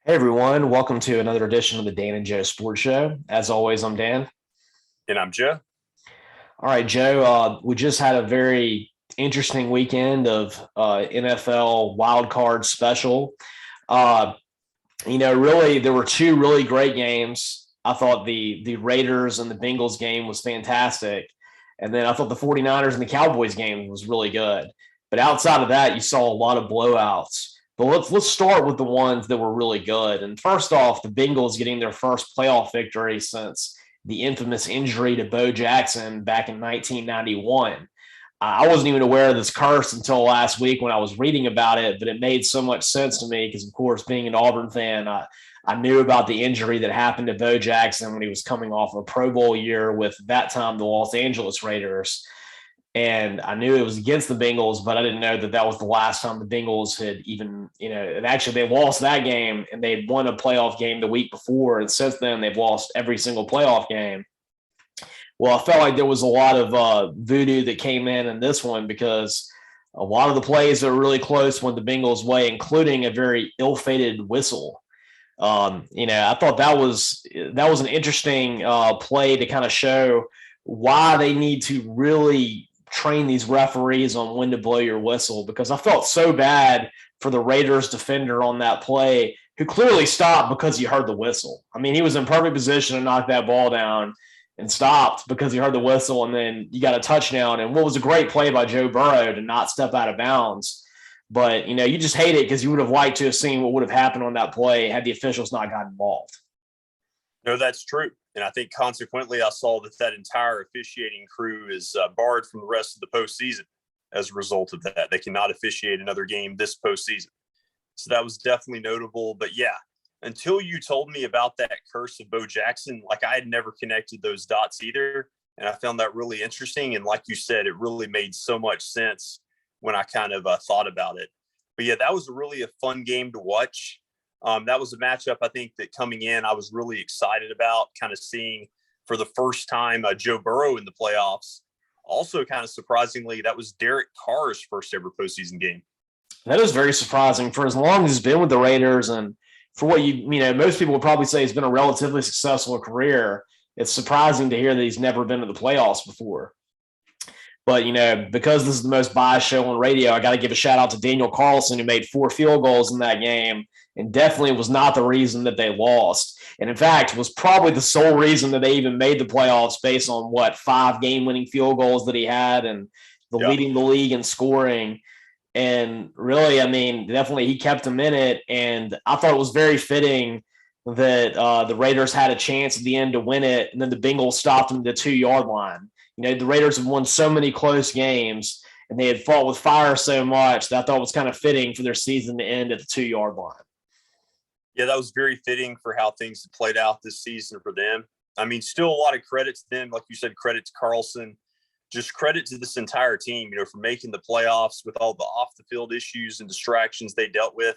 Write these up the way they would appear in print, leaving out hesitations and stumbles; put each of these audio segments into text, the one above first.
Hey everyone, welcome to another edition of the Dan and Joe Sports Show. As always, I'm Dan. And I'm Joe. All right, Joe, we just had a very interesting weekend of NFL Wildcard Special. Uh, really, there were two really great games. I thought the Raiders and the Bengals game was fantastic. And then I thought the 49ers and the Cowboys game was really good. But outside of that, you saw a lot of blowouts. But let's start with the ones that were really good. And first off, the Bengals getting their first playoff victory since the infamous injury to Bo Jackson back in 1991. I wasn't even aware of this curse until last week when I was reading about it, but it made so much sense to me because, of course, being an Auburn fan, I knew about the injury that happened to Bo Jackson when he was coming off a Pro Bowl year with that time the Los Angeles Raiders. And I knew it was against the Bengals, but I didn't know that that was the last time the Bengals had even, and actually they lost that game and they'd won a playoff game the week before. And since then, they've lost every single playoff game. Well, I felt like there was a lot of voodoo that came in this one because a lot of the plays are really close went the Bengals' way, including a very ill-fated whistle. I thought that was an interesting play to kind of show why they need to really train these referees on when to blow your whistle, because I felt so bad for the Raiders defender on that play who clearly stopped because he heard the whistle. I mean, he was in perfect position to knock that ball down and stopped because he heard the whistle, and then you got a touchdown. And what was a great play by Joe Burrow to not step out of bounds. But, you just hate it because you would have liked to have seen what would have happened on that play had the officials not gotten involved. No, that's true. And I think consequently, I saw that entire officiating crew is barred from the rest of the postseason as a result of that. They cannot officiate another game this postseason. So that was definitely notable. But yeah, until you told me about that curse of Bo Jackson, like I had never connected those dots either. And I found that really interesting. And like you said, it really made so much sense when I kind of thought about it. But yeah, that was really a fun game to watch. That was a matchup I think that coming in I was really excited about, kind of seeing for the first time Joe Burrow in the playoffs. Also, kind of surprisingly, that was Derek Carr's first ever postseason game. That is very surprising for as long as he's been with the Raiders, and for what most people would probably say he's been a relatively successful career. It's surprising to hear that he's never been to the playoffs before. But, because this is the most biased show on radio, I got to give a shout out to Daniel Carlson, who made 4 field goals in that game and definitely was not the reason that they lost. And in fact, was probably the sole reason that they even made the playoffs based on 5 game winning field goals that he had and the Yeah. leading the league in scoring. And really, I mean, definitely he kept them in it. And I thought it was very fitting that the Raiders had a chance at the end to win it. And then the Bengals stopped them at the 2-yard line. The Raiders have won so many close games and they had fought with fire so much that I thought it was kind of fitting for their season to end at the 2-yard line. Yeah, that was very fitting for how things played out this season for them. I mean, still a lot of credit to them. Like you said, credit to Carlson. Just credit to this entire team, for making the playoffs with all the off the field issues and distractions they dealt with.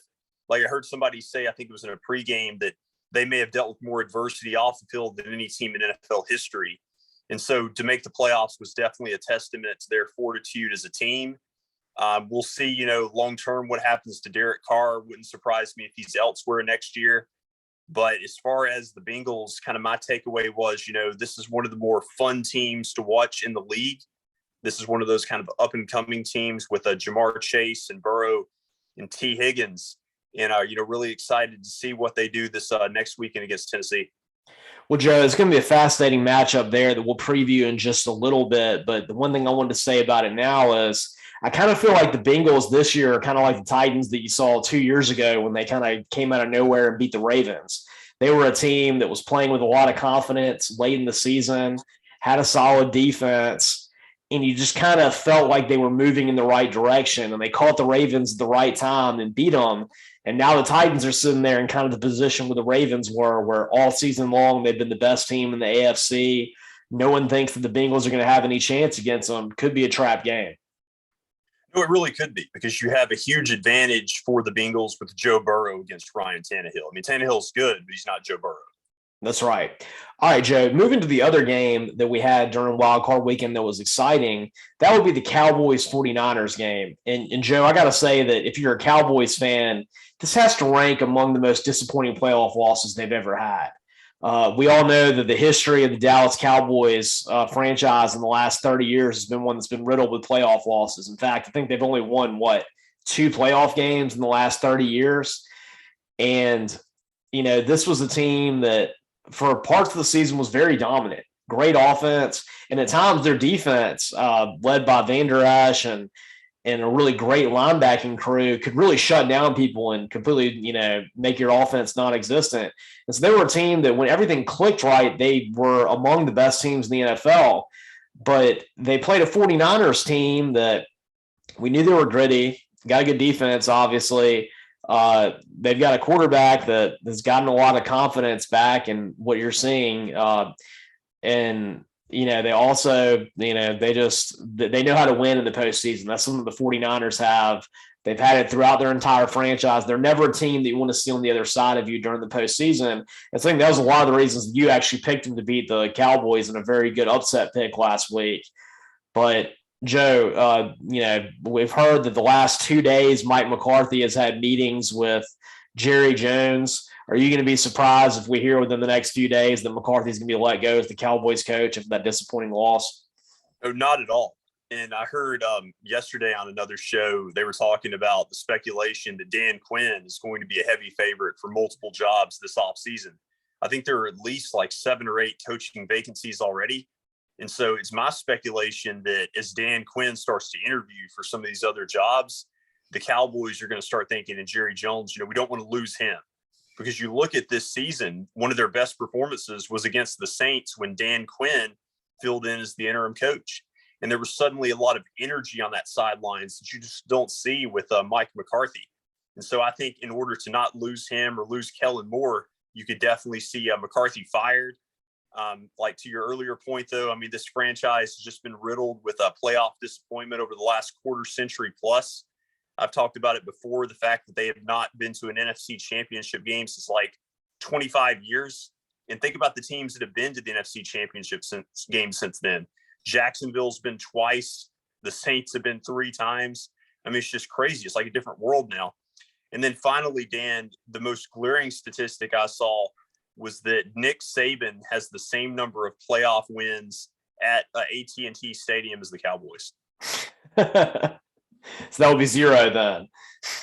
Like I heard somebody say, I think it was in a pregame, that they may have dealt with more adversity off the field than any team in NFL history. And so to make the playoffs was definitely a testament to their fortitude as a team. We'll see, long term what happens to Derek Carr. Wouldn't surprise me if he's elsewhere next year. But as far as the Bengals, kind of my takeaway was, this is one of the more fun teams to watch in the league. This is one of those kind of up and coming teams with Jamar Chase and Burrow and T. Higgins. And, really excited to see what they do this next weekend against Tennessee. Well, Joe, it's going to be a fascinating matchup there that we'll preview in just a little bit. But the one thing I wanted to say about it now is I kind of feel like the Bengals this year are kind of like the Titans that you saw 2 years ago when they kind of came out of nowhere and beat the Ravens. They were a team that was playing with a lot of confidence late in the season, had a solid defense, and you just kind of felt like they were moving in the right direction. And they caught the Ravens at the right time and beat them. And now the Titans are sitting there in kind of the position where the Ravens were, where all season long they've been the best team in the AFC. No one thinks that the Bengals are going to have any chance against them. Could be a trap game. No, it really could be, because you have a huge advantage for the Bengals with Joe Burrow against Ryan Tannehill. I mean, Tannehill's good, but he's not Joe Burrow. That's right. All right, Joe, moving to the other game that we had during Wild Card weekend that was exciting, that would be the Cowboys 49ers game. And Joe, I got to say that if you're a Cowboys fan, this has to rank among the most disappointing playoff losses they've ever had. We all know that the history of the Dallas Cowboys franchise in the last 30 years has been one that's been riddled with playoff losses. In fact, I think they've only won, two playoff games in the last 30 years. And, this was a team that for parts of the season was very dominant, great offense, and at times their defense, led by Van Der Esch and a really great linebacking crew, could really shut down people and completely, make your offense non-existent. And so they were a team that when everything clicked right, they were among the best teams in the NFL. But they played a 49ers team that we knew they were gritty, got a good defense, obviously. They've got a quarterback that has gotten a lot of confidence back in what you're seeing. And, they also, they know how to win in the postseason. That's something the 49ers have. They've had it throughout their entire franchise. They're never a team that you want to see on the other side of you during the postseason. And I think that was a lot of the reasons you actually picked them to beat the Cowboys in a very good upset pick last week. But Joe, we've heard that the last 2 days, Mike McCarthy has had meetings with Jerry Jones. Are you going to be surprised if we hear within the next few days that McCarthy's going to be let go as the Cowboys coach after that disappointing loss? Oh, not at all. And I heard yesterday on another show, they were talking about the speculation that Dan Quinn is going to be a heavy favorite for multiple jobs this offseason. I think there are at least like 7 or 8 coaching vacancies already. And so it's my speculation that as Dan Quinn starts to interview for some of these other jobs, the Cowboys are going to start thinking, and Jerry Jones, we don't want to lose him. Because you look at this season, one of their best performances was against the Saints when Dan Quinn filled in as the interim coach. And there was suddenly a lot of energy on that sidelines that you just don't see with Mike McCarthy. And so I think in order to not lose him or lose Kellen Moore, you could definitely see McCarthy fired. Like to your earlier point, though, this franchise has just been riddled with a playoff disappointment over the last quarter century plus. I've talked about it before, the fact that they have not been to an NFC championship game since like 25 years. And think about the teams that have been to the NFC championship game since then. Jacksonville's been twice. The Saints have been 3 times. It's just crazy. It's like a different world now. And then finally, Dan, the most glaring statistic I saw was that Nick Saban has the same number of playoff wins at AT&T Stadium as the Cowboys. So that would be 0 then.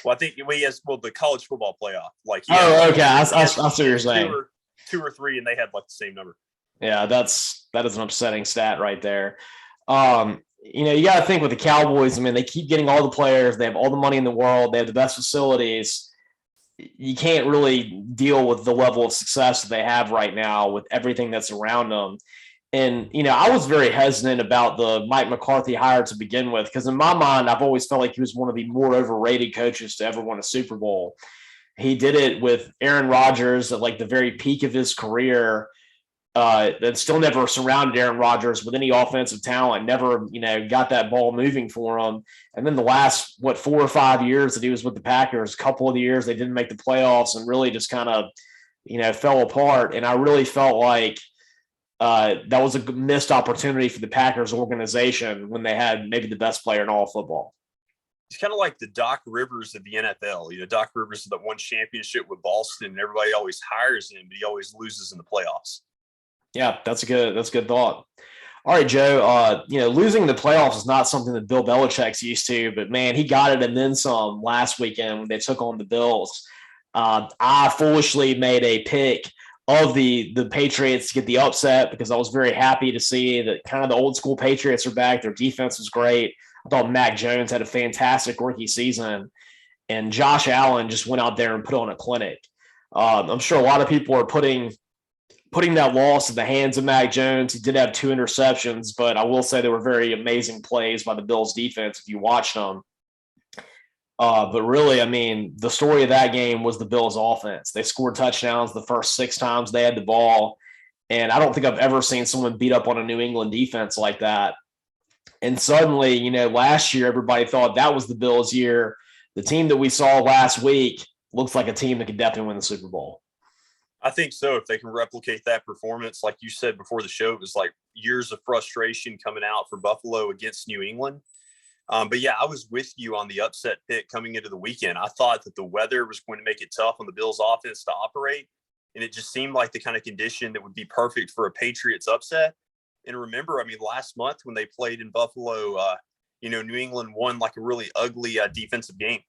Well, I think he has the college football playoff. Okay. I see what you're saying. 2 or 3, and they had like the same number. Yeah, that is an upsetting stat right there. You got to think with the Cowboys. They keep getting all the players. They have all the money in the world. They have the best facilities. You can't really deal with the level of success that they have right now with everything that's around them. And, I was very hesitant about the Mike McCarthy hire to begin with, because in my mind, I've always felt like he was one of the more overrated coaches to ever win a Super Bowl. He did it with Aaron Rodgers at like the very peak of his career. That still never surrounded Aaron Rodgers with any offensive talent, never, got that ball moving for him. And then the last, 4 or 5 years that he was with the Packers, a couple of the years they didn't make the playoffs and really just kind of, fell apart. And I really felt like that was a missed opportunity for the Packers organization when they had maybe the best player in all of football. He's kind of like the Doc Rivers of the NFL. Doc Rivers is the one championship with Boston, and everybody always hires him, but he always loses in the playoffs. Yeah, that's a good thought. All right, Joe, losing the playoffs is not something that Bill Belichick's used to, but man, he got it and then some last weekend when they took on the Bills. I foolishly made a pick of the Patriots to get the upset because I was very happy to see that kind of the old school Patriots are back. Their defense was great. I thought Mac Jones had a fantastic rookie season, and Josh Allen just went out there and put on a clinic. I'm sure a lot of people are putting that loss in the hands of Mac Jones. He did have 2 interceptions, but I will say they were very amazing plays by the Bills defense if you watched them. But really, the story of that game was the Bills offense. They scored touchdowns the first 6 times they had the ball. And I don't think I've ever seen someone beat up on a New England defense like that. And suddenly, last year, everybody thought that was the Bills' year. The team that we saw last week looks like a team that could definitely win the Super Bowl. I think so. If they can replicate that performance, like you said before the show, it was like years of frustration coming out for Buffalo against New England. But yeah, I was with you on the upset pick coming into the weekend. I thought that the weather was going to make it tough on the Bills offense to operate. And it just seemed like the kind of condition that would be perfect for a Patriots upset. And remember, I mean, last month when they played in Buffalo, New England won like a really ugly defensive game.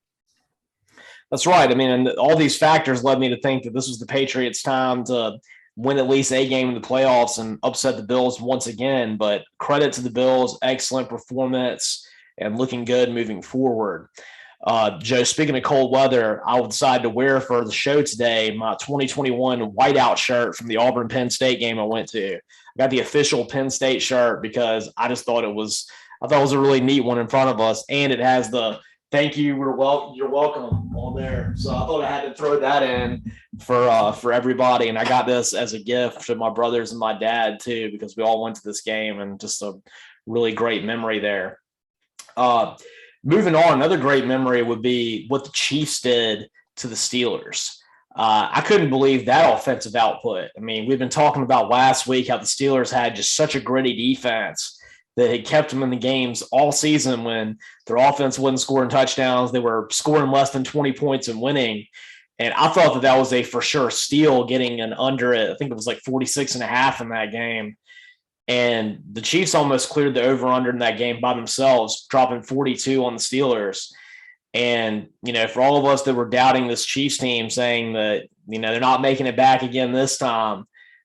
That's right. I mean, and all these factors led me to think that this was the Patriots' time to win at least a game in the playoffs and upset the Bills once again. But credit to the Bills, excellent performance and looking good moving forward. Joe, speaking of cold weather, I decided to wear for the show today my 2021 whiteout shirt from the Auburn Penn State game I went to. I got the official Penn State shirt because I just thought it was a really neat one in front of us, and it has the "Thank you, you're welcome" on there. So I thought I had to throw that in for everybody, and I got this as a gift to my brothers and my dad too because we all went to this game, and just a really great memory there. Moving on, another great memory would be what the Chiefs did to the Steelers. I couldn't believe that offensive output. I mean, we've been talking about last week how the Steelers had just such a gritty defense that had kept them in the games all season when their offense wasn't scoring touchdowns. They were scoring less than 20 points and winning. And I thought that was a for sure steal, getting an under it. I think it was like 46.5 in that game. And the Chiefs almost cleared the over-under in that game by themselves, dropping 42 on the Steelers. And, for all of us that were doubting this Chiefs team, saying that, they're not making it back again this time,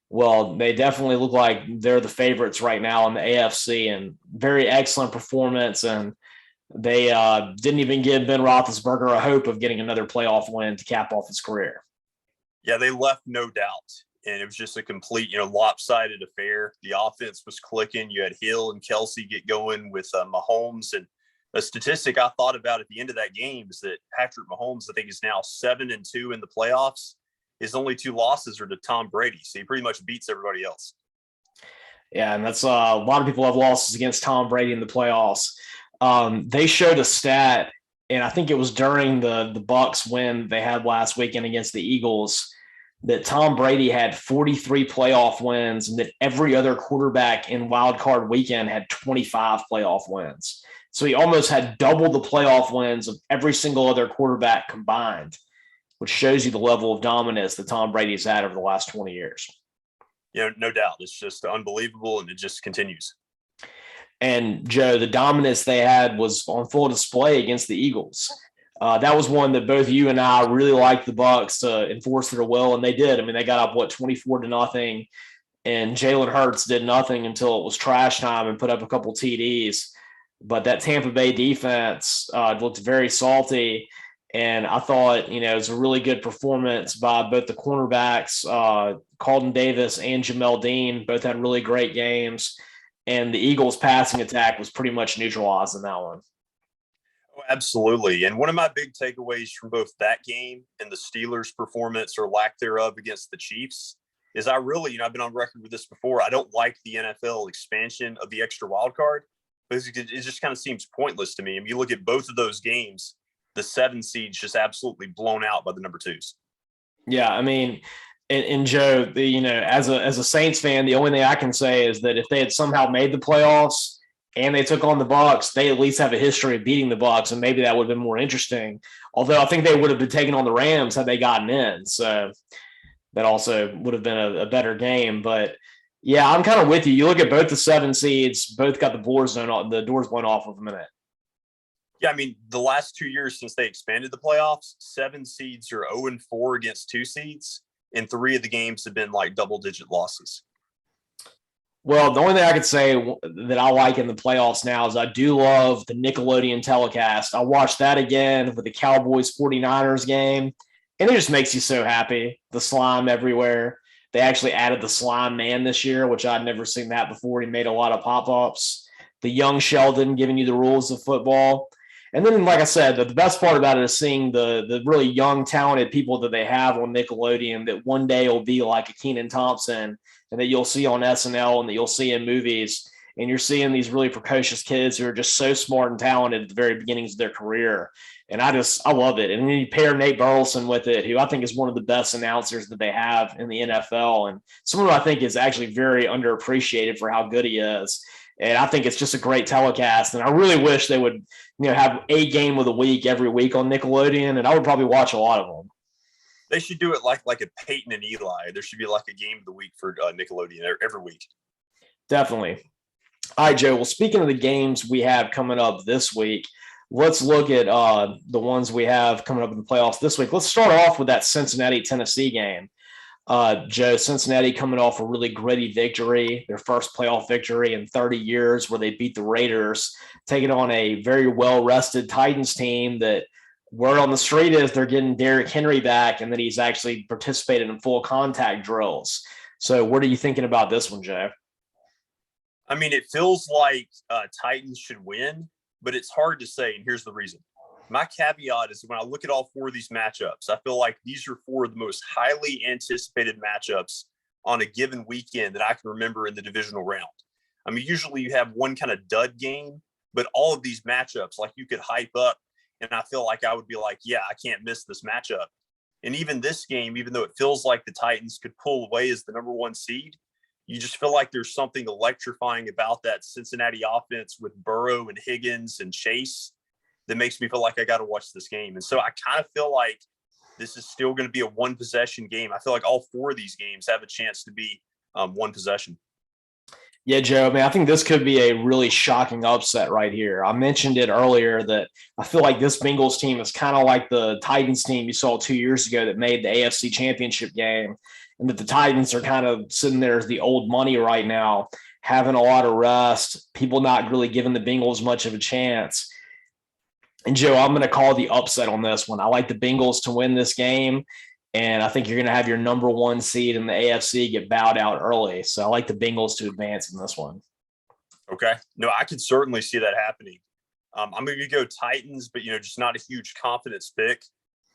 well, they definitely look like they're the favorites right now in the AFC, and very excellent performance. And they didn't even give Ben Roethlisberger a hope of getting another playoff win to cap off his career. Yeah, they left no doubt. And it was just a complete, lopsided affair. The offense was clicking. You had Hill and Kelsey get going with Mahomes. And a statistic I thought about at the end of that game is that Patrick Mahomes, I think, is now 7-2 in the playoffs. His only 2 losses are to Tom Brady. So he pretty much beats everybody else. Yeah, and that's a lot of people have losses against Tom Brady in the playoffs. They showed a stat, and I think it was during the Bucs win they had last weekend against the Eagles, that Tom Brady had 43 playoff wins and that every other quarterback in Wildcard weekend had 25 playoff wins. So he almost had double the playoff wins of every single other quarterback combined, which shows you the level of dominance that Tom Brady's had over the last 20 years. No doubt. It's just unbelievable, and it just continues. And, Joe, the dominance they had was on full display against the Eagles. That was one that both you and I really liked the Bucs to enforce their will, and they did. I mean, they got up 24-0, and Jalen Hurts did nothing until it was trash time and put up a couple TDs. But that Tampa Bay defense looked very salty, and I thought it was a really good performance by both the cornerbacks, Carlton Davis and Jamel Dean. Both had really great games, and the Eagles' passing attack was pretty much neutralized in that one. Oh, absolutely. And one of my big takeaways from both that game and the Steelers' performance or lack thereof against the Chiefs is I really, I've been on record with this before. I don't like the NFL expansion of the extra wild card because it just kind of seems pointless to me. If you look at both of those games, the 7 seeds just absolutely blown out by the number 2s. Yeah, I mean, and Joe, as a Saints fan, the only thing I can say is that if they had somehow made the playoffs and they took on the Bucs, they at least have a history of beating the Bucs, and maybe that would have been more interesting. Although I think they would have been taking on the Rams had they gotten in, so that also would have been a better game. But yeah, I'm kind of with you. You look at both the 7 seeds, both got the doors blown off of them in it. Yeah, I mean, the last 2 years since they expanded the playoffs, 7 seeds are 0-4 against 2 seeds, and 3 of the games have been like double-digit losses. Well, the only thing I could say that I like in the playoffs now is I do love the Nickelodeon telecast. I watched that again with the Cowboys 49ers game, and it just makes you so happy. The slime everywhere. They actually added the slime man this year, which I'd never seen that before. He made a lot of pop-ups. The young Sheldon giving you the rules of football. And then, like I said, the best part about it is seeing the really young, talented people that they have on Nickelodeon that one day will be like a Kenan Thompson and that you'll see on SNL and that you'll see in movies. And you're seeing these really precocious kids who are just so smart and talented at the very beginnings of their career. And I love it. And then you pair Nate Burleson with it, who I think is one of the best announcers that they have in the NFL. And someone who I think is actually very underappreciated for how good he is. And I think it's just a great telecast. And I really wish they would, have a game of the week every week on Nickelodeon. And I would probably watch a lot of them. They should do it like a Peyton and Eli. There should be like a game of the week for Nickelodeon every week. Definitely. All right, Joe. Well, speaking of the games we have coming up this week, let's look at the ones we have coming up in the playoffs this week. Let's start off with that Cincinnati-Tennessee game. Joe, Cincinnati coming off a really gritty victory, their first playoff victory in 30 years where they beat the Raiders, taking on a very well-rested Titans team that word on the street is they're getting Derrick Henry back and that he's actually participated in full contact drills. So what are you thinking about this one, Joe? I mean, it feels like Titans should win, but it's hard to say, and here's the reason. My caveat is when I look at all four of these matchups, I feel like these are four of the most highly anticipated matchups on a given weekend that I can remember in the divisional round. I mean, usually you have one kind of dud game, but all of these matchups, like you could hype up, and I feel like I would be like, yeah, I can't miss this matchup. And even this game, even though it feels like the Titans could pull away as the number one seed, you just feel like there's something electrifying about that Cincinnati offense with Burrow and Higgins and Chase that makes me feel like I got to watch this game. And so I kind of feel like this is still going to be a one possession game. I feel like all four of these games have a chance to be one possession. Yeah, Joe, I think this could be a really shocking upset right here. I mentioned it earlier that I feel like this Bengals team is kind of like the Titans team you saw 2 years ago that made the AFC Championship game, and that the Titans are kind of sitting there as the old money right now, having a lot of rest, people not really giving the Bengals much of a chance. And, Joe, I'm going to call the upset on this one. I like the Bengals to win this game, and I think you're going to have your number one seed in the AFC get bowed out early. So I like the Bengals to advance in this one. Okay. No, I could certainly see that happening. I'm going to go Titans, but, just not a huge confidence pick.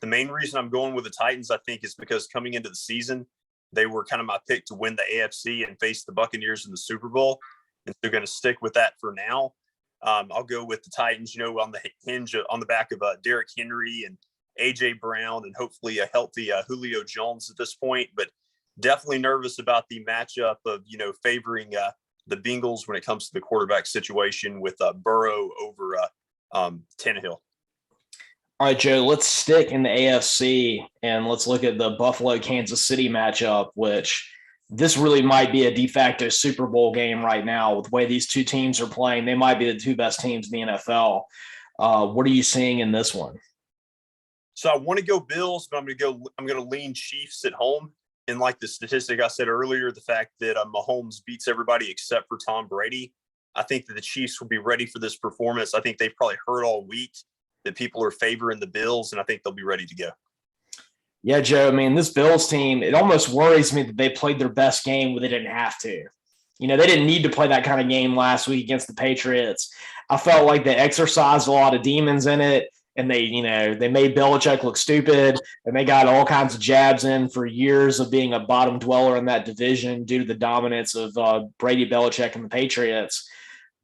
The main reason I'm going with the Titans, I think, is because coming into the season, they were kind of my pick to win the AFC and face the Buccaneers in the Super Bowl. And they're going to stick with that for now. I'll go with the Titans, on the hinge on the back of Derrick Henry and A.J. Brown and hopefully a healthy Julio Jones at this point. But definitely nervous about the matchup of, favoring the Bengals when it comes to the quarterback situation with Burrow over Tannehill. All right, Joe, let's stick in the AFC and let's look at the Buffalo-Kansas City matchup, which this really might be a de facto Super Bowl game right now with the way these two teams are playing. They might be the two best teams in the NFL. What are you seeing in this one? So I want to go Bills, but I'm going to lean Chiefs at home. And like the statistic I said earlier, the fact that Mahomes beats everybody except for Tom Brady, I think that the Chiefs will be ready for this performance. I think they've probably heard all week that people are favoring the Bills, and I think they'll be ready to go. Yeah, Joe, this Bills team, it almost worries me that they played their best game when they didn't have to. They didn't need to play that kind of game last week against the Patriots. I felt like they exercised a lot of demons in it, and they made Belichick look stupid, and they got all kinds of jabs in for years of being a bottom dweller in that division due to the dominance of Brady, Belichick, and the Patriots.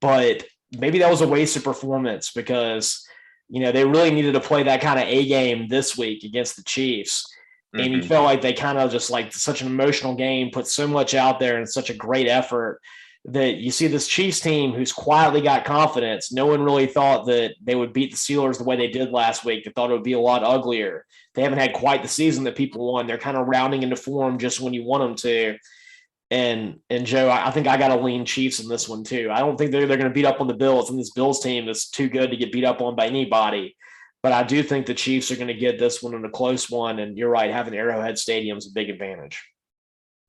But maybe that was a wasted performance because they really needed to play that kind of A game this week against the Chiefs. And you felt like they kind of just like such an emotional game, put so much out there and such a great effort that you see this Chiefs team who's quietly got confidence. No one really thought that they would beat the Steelers the way they did last week. They thought it would be a lot uglier. They haven't had quite the season that people want. They're kind of rounding into form just when you want them to. And Joe, I think I got to lean Chiefs in this one too. I don't think they're going to beat up on the Bills, and this Bills team is too good to get beat up on by anybody. But I do think the Chiefs are going to get this one in a close one. And you're right, having Arrowhead Stadium is a big advantage.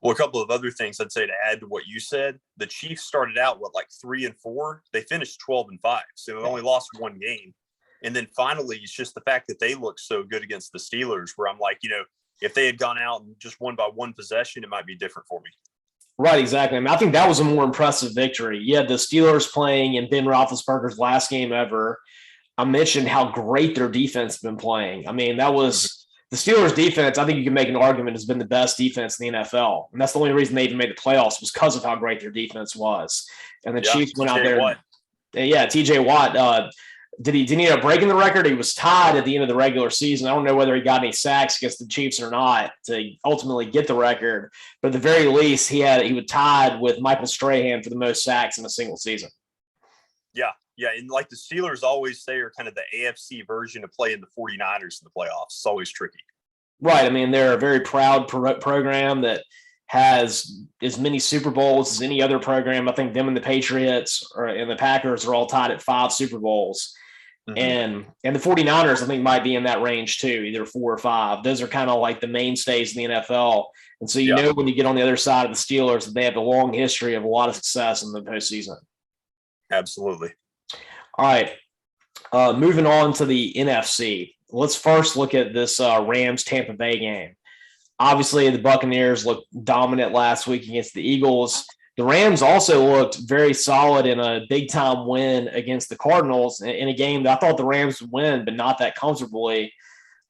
Well, a couple of other things I'd say to add to what you said. The Chiefs started out, 3-4? They finished 12-5. So they only lost one game. And then finally, it's just the fact that they look so good against the Steelers where I'm like, if they had gone out and just won by one possession, it might be different for me. Right, exactly. I think that was a more impressive victory. You had the Steelers playing in Ben Roethlisberger's last game ever. I mentioned how great their defense has been playing. That was the Steelers' defense. I think you can make an argument has been the best defense in the NFL. And that's the only reason they even made the playoffs was because of how great their defense was. And the Chiefs went out there. Watt. Yeah, TJ Watt. Did he end up breaking the record? He was tied at the end of the regular season. I don't know whether he got any sacks against the Chiefs or not to ultimately get the record, but at the very least, he was tied with Michael Strahan for the most sacks in a single season. Yeah, and like the Steelers always say are kind of the AFC version of playing the 49ers in the playoffs. It's always tricky. Right. I mean, they're a very proud program that has as many Super Bowls as any other program. I think them and the Patriots and the Packers are all tied at 5 Super Bowls. Mm-hmm. And the 49ers, I think, might be in that range too, either 4 or 5. Those are kind of like the mainstays in the NFL. And so you know when you get on the other side of the Steelers that they have a long history of a lot of success in the postseason. Absolutely. All right. Moving on to the NFC. Let's first look at this Rams-Tampa Bay game. Obviously, the Buccaneers looked dominant last week against the Eagles. The Rams also looked very solid in a big-time win against the Cardinals in a game that I thought the Rams would win, but not that comfortably.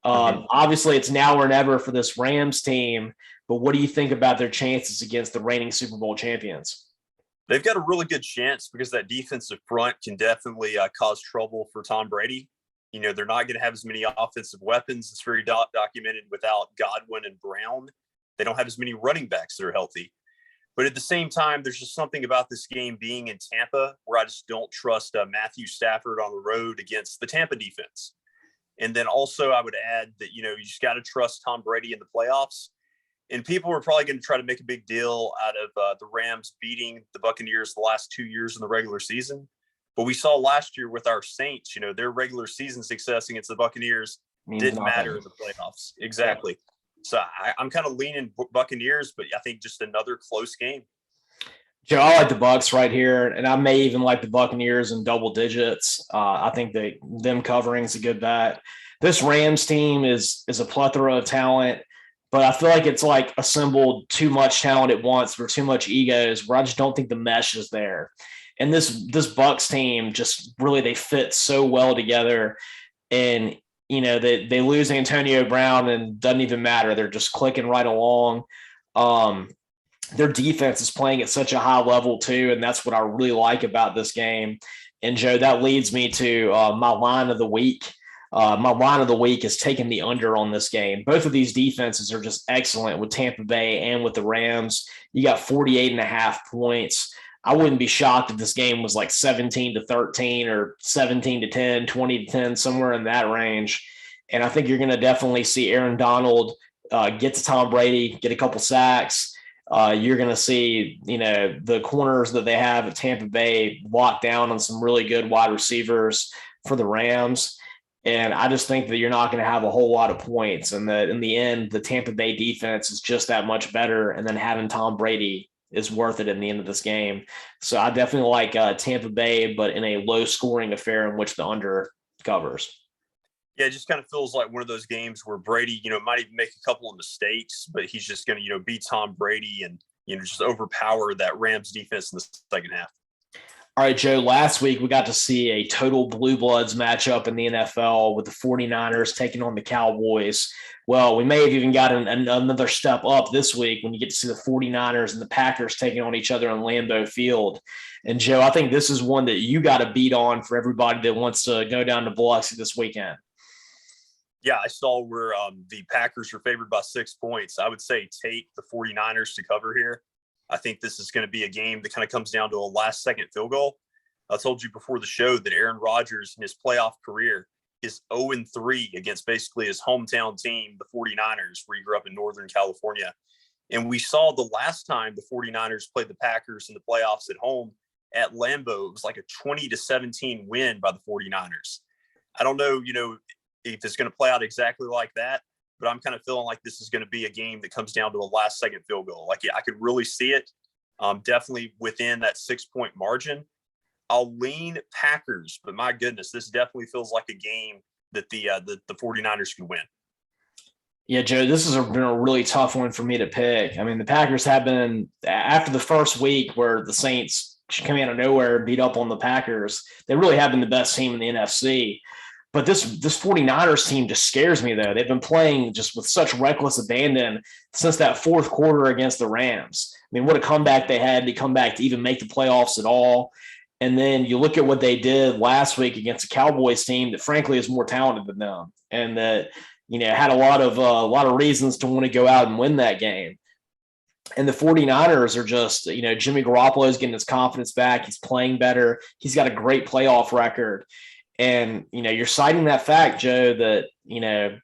Obviously, it's now or never for this Rams team, but what do you think about their chances against the reigning Super Bowl champions? They've got a really good chance because that defensive front can definitely cause trouble for Tom Brady. You know, they're not going to have as many offensive weapons. It's very documented without Godwin and Brown. They don't have as many running backs that are healthy. But at the same time, there's just something about this game being in Tampa where I just don't trust Matthew Stafford on the road against the Tampa defense. And then also I would add that, you just got to trust Tom Brady in the playoffs. And people were probably going to try to make a big deal out of the Rams beating the Buccaneers the last 2 years in the regular season. But we saw last year with our Saints, their regular season success against the Buccaneers didn't matter in the playoffs. Exactly. So I'm kind of leaning Buccaneers, but I think just another close game. Joe, I like the Bucs right here, and I may even like the Buccaneers in double digits. I think that them covering is a good bet. This Rams team is a plethora of talent. But I feel like it's like assembled too much talent at once for too much egos where I just don't think the mesh is there. And this Bucs team just really, they fit so well together. And, they lose Antonio Brown and doesn't even matter. They're just clicking right along. Their defense is playing at such a high level too. And that's what I really like about this game. And Joe, that leads me to my line of the week. My line of the week is taking the under on this game. Both of these defenses are just excellent with Tampa Bay and with the Rams. You got 48.5 points. I wouldn't be shocked if this game was like 17-13 or 17-10, 20-10, somewhere in that range. And I think you're going to definitely see Aaron Donald get to Tom Brady, get a couple sacks. You're going to see, the corners that they have at Tampa Bay locked down on some really good wide receivers for the Rams. And I just think that you're not going to have a whole lot of points, and that in the end, the Tampa Bay defense is just that much better. And then having Tom Brady is worth it in the end of this game. So I definitely like Tampa Bay, but in a low scoring affair in which the under covers. Yeah, it just kind of feels like one of those games where Brady, might even make a couple of mistakes, but he's just going to, beat Tom Brady and, just overpower that Rams defense in the second half. All right, Joe, last week we got to see a total blue bloods matchup in the NFL with the 49ers taking on the Cowboys. Well, we may have even got another step up this week when you get to see the 49ers and the Packers taking on each other on Lambeau Field. And, Joe, I think this is one that you got to beat on for everybody that wants to go down to Biloxi this weekend. Yeah, I saw where the Packers are favored by 6 points. I would say take the 49ers to cover here. I think this is going to be a game that kind of comes down to a last-second field goal. I told you before the show that Aaron Rodgers in his playoff career is 0-3 against basically his hometown team, the 49ers, where he grew up in Northern California. And we saw the last time the 49ers played the Packers in the playoffs at home at Lambeau, it was like a 20-17 win by the 49ers. I don't know, if it's going to play out exactly like that, but I'm kind of feeling like this is going to be a game that comes down to a last-second field goal. Like, I could really see it definitely within that 6-point margin. I'll lean Packers, but my goodness, this definitely feels like a game that the 49ers can win. Yeah, Joe, this has been a really tough one for me to pick. I mean, the Packers have been, after the first week where the Saints came out of nowhere and beat up on the Packers, they really have been the best team in the NFC. But this 49ers team just scares me, though. They've been playing just with such reckless abandon since that fourth quarter against the Rams. I mean, what a comeback they had to come back to even make the playoffs at all. And then you look at what they did last week against a Cowboys team that frankly is more talented than them and that, had a lot of reasons to want to go out and win that game. And the 49ers are just, Jimmy Garoppolo is getting his confidence back. He's playing better. He's got a great playoff record. And, you're citing that fact, Joe, that,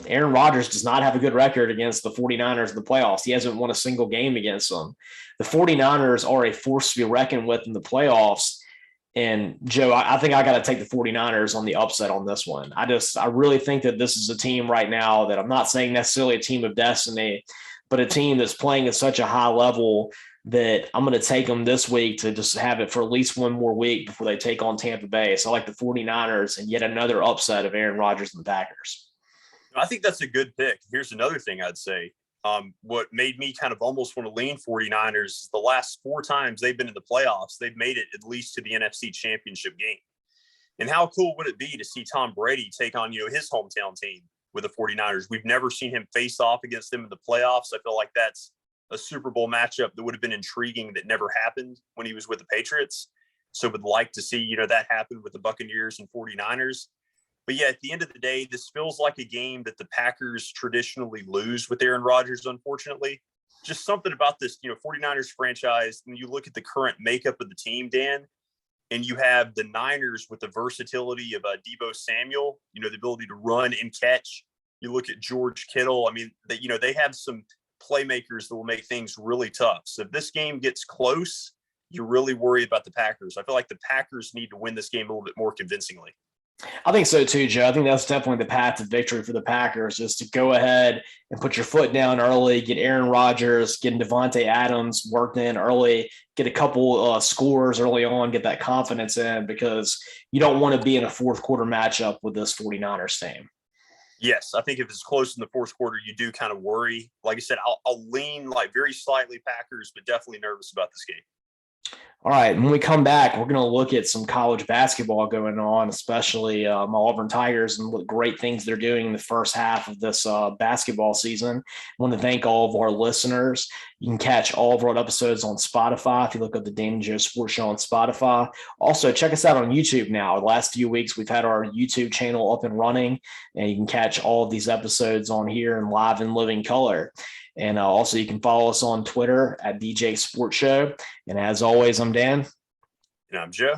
Aaron Rodgers does not have a good record against the 49ers in the playoffs. He hasn't won a single game against them. The 49ers are a force to be reckoned with in the playoffs. And Joe, I think I got to take the 49ers on the upset on this one. I really think that this is a team right now that I'm not saying necessarily a team of destiny, but a team that's playing at such a high level that I'm going to take them this week to just have it for at least one more week before they take on Tampa Bay. So I like the 49ers and yet another upset of Aaron Rodgers and the Packers. I think that's a good pick. Here's another thing I'd say. What made me kind of almost want to lean 49ers is the last 4 times they've been in the playoffs, they've made it at least to the NFC Championship game. And how cool would it be to see Tom Brady take on, his hometown team with the 49ers? We've never seen him face off against them in the playoffs. I feel like that's a Super Bowl matchup that would have been intriguing that never happened when he was with the Patriots. So would like to see, that happen with the Buccaneers and 49ers. But yeah, at the end of the day, this feels like a game that the Packers traditionally lose with Aaron Rodgers, unfortunately. Just something about this, 49ers franchise, when you look at the current makeup of the team, Dan, and you have the Niners with the versatility of Deebo Samuel, the ability to run and catch. You look at George Kittle. I mean, they have some playmakers that will make things really tough. So if this game gets close, you're really worried about the Packers. I feel like the Packers need to win this game a little bit more convincingly. I think so too, Joe. I think that's definitely the path to victory for the Packers, is to go ahead and put your foot down early, get Aaron Rodgers, get Devontae Adams worked in early, get a couple scores early on, get that confidence in, because you don't want to be in a fourth quarter matchup with this 49ers team. Yes, I think if it's close in the fourth quarter, you do kind of worry. Like I said, I'll lean like very slightly Packers, but definitely nervous about this game. All right, when we come back, we're going to look at some college basketball going on, especially my Auburn Tigers, and what great things they're doing in the first half of this basketball season. I want to thank all of our listeners. You can catch all of our episodes on Spotify if you look up the Dan and Joe Sports Show on Spotify. Also, check us out on YouTube now. The last few weeks, we've had our YouTube channel up and running, and you can catch all of these episodes on here in live and living color. And also, you can follow us on Twitter at DJ Sports Show. And as always, I'm Dan. And I'm Joe.